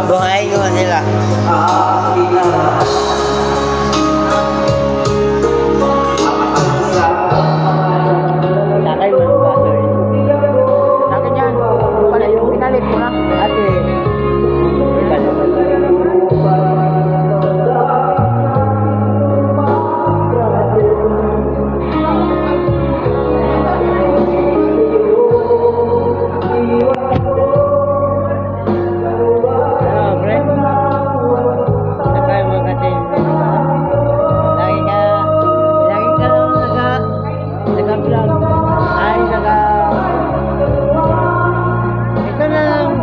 Buhayin ko sila. Sakay mo ng baso eh. Sakin yan. Pinalit mo na. Ate.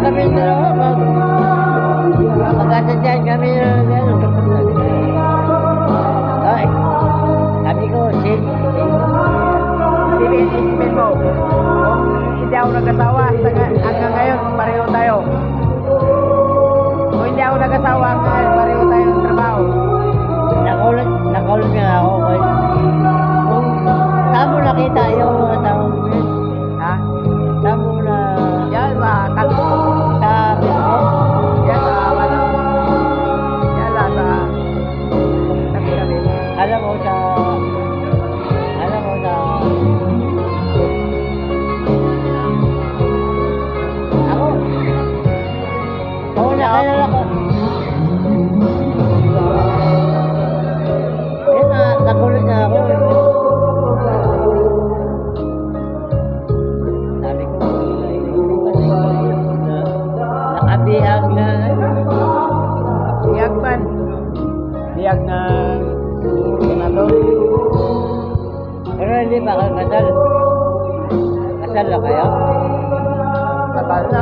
Kami dalawa magkakasasyan kami na ay sabi ko Isipin mo. Kung hindi ako nag-asawa, hanggang ngayon, pareho tayo. Kung hindi ako nag-asawa, hanggang ngayon, pareho tayo ng trabaho. nakulot nga ako kung saan mo nakita yung mga tao mo yun? Ha? Saan mo na Yan, sa Facebook? yan, yan lang, tabi-tabi. Alam mo sa ako nakilala ko yun na nakulot na ako sabi ko nakabihag na Biyag man. Biyag na senador. pero hindi pa kasal na kayo? Tatal na.